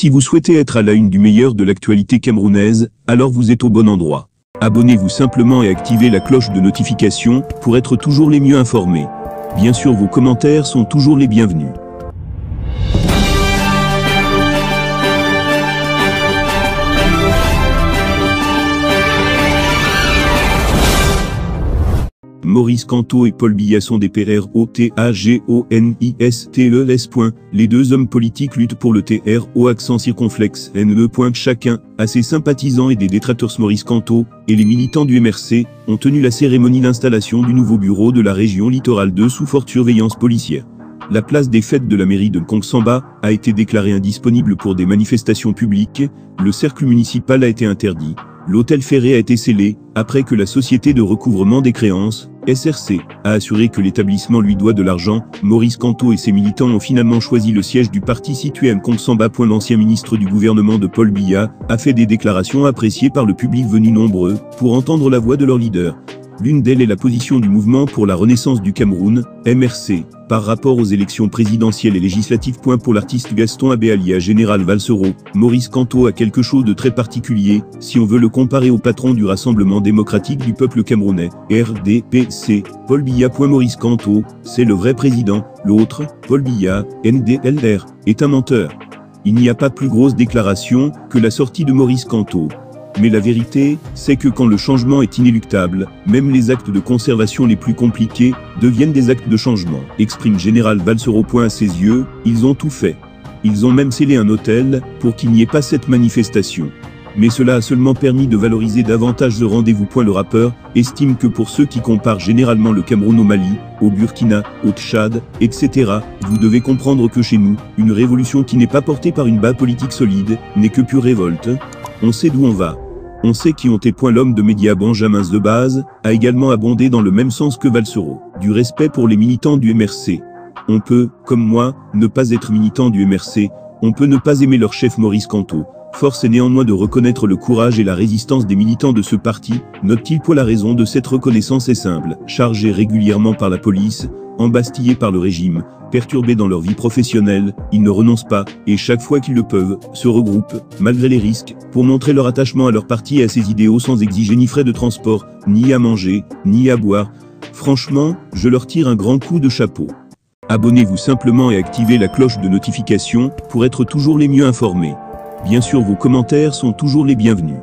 Si vous souhaitez être à la une du meilleur de l'actualité camerounaise, alors vous êtes au bon endroit. Abonnez-vous simplement et activez la cloche de notification pour être toujours les mieux informés. Bien sûr, vos commentaires sont toujours les bienvenus. Maurice Kamto et Paul Biya sont des TROTAGONISTES. Les deux hommes politiques luttent pour le TRO accent circonflexe NE. Chacun a ses sympathisants et des détracteurs. Maurice Kamto et les militants du MRC ont tenu la cérémonie d'installation du nouveau bureau de la région littorale 2 sous forte surveillance policière. La place des fêtes de la mairie de Nkongsamba a été déclarée indisponible pour des manifestations publiques, le cercle municipal a été interdit. L'hôtel Ferré a été scellé, après que la Société de recouvrement des créances, SRC, a assuré que l'établissement lui doit de l'argent. Maurice Kamto et ses militants ont finalement choisi le siège du parti situé à Nkongsamba. L'ancien ministre du gouvernement de Paul Biya a fait des déclarations appréciées par le public venu nombreux pour entendre la voix de leur leader. L'une d'elles est la position du mouvement pour la renaissance du Cameroun, MRC, par rapport aux élections présidentielles et législatives. Pour l'artiste Gaston Abéalia Général Valsero, Maurice Kamto a quelque chose de très particulier, si on veut le comparer au patron du Rassemblement démocratique du peuple camerounais, RDPC. Paul Biya. Maurice Kamto, c'est le vrai président, l'autre, Paul Biya, NDLR, est un menteur. Il n'y a pas plus grosse déclaration que la sortie de Maurice Kamto. Mais la vérité, c'est que quand le changement est inéluctable, même les actes de conservation les plus compliqués deviennent des actes de changement, exprime Général Valsero. À ses yeux, ils ont tout fait. Ils ont même scellé un hôtel pour qu'il n'y ait pas cette manifestation. Mais cela a seulement permis de valoriser davantage le rendez-vous. Le rappeur estime que pour ceux qui comparent généralement le Cameroun au Mali, au Burkina, au Tchad, etc., vous devez comprendre que chez nous, une révolution qui n'est pas portée par une base politique solide, n'est que pure révolte. On sait d'où on va. On sait qui on est. L'homme de médias Benjamin Zdebase a également abondé dans le même sens que Valsero. Du respect pour les militants du MRC. On peut, comme moi, ne pas être militant du MRC, on peut ne pas aimer leur chef Maurice Kamto. Force est néanmoins de reconnaître le courage et la résistance des militants de ce parti, note-t-il. La raison de cette reconnaissance est simple. Chargés régulièrement par la police, embastillés par le régime, perturbés dans leur vie professionnelle, ils ne renoncent pas, et chaque fois qu'ils le peuvent, se regroupent, malgré les risques, pour montrer leur attachement à leur parti et à ses idéaux sans exiger ni frais de transport, ni à manger, ni à boire. Franchement, je leur tire un grand coup de chapeau. Abonnez-vous simplement et activez la cloche de notification pour être toujours les mieux informés. Bien sûr, vos commentaires sont toujours les bienvenus.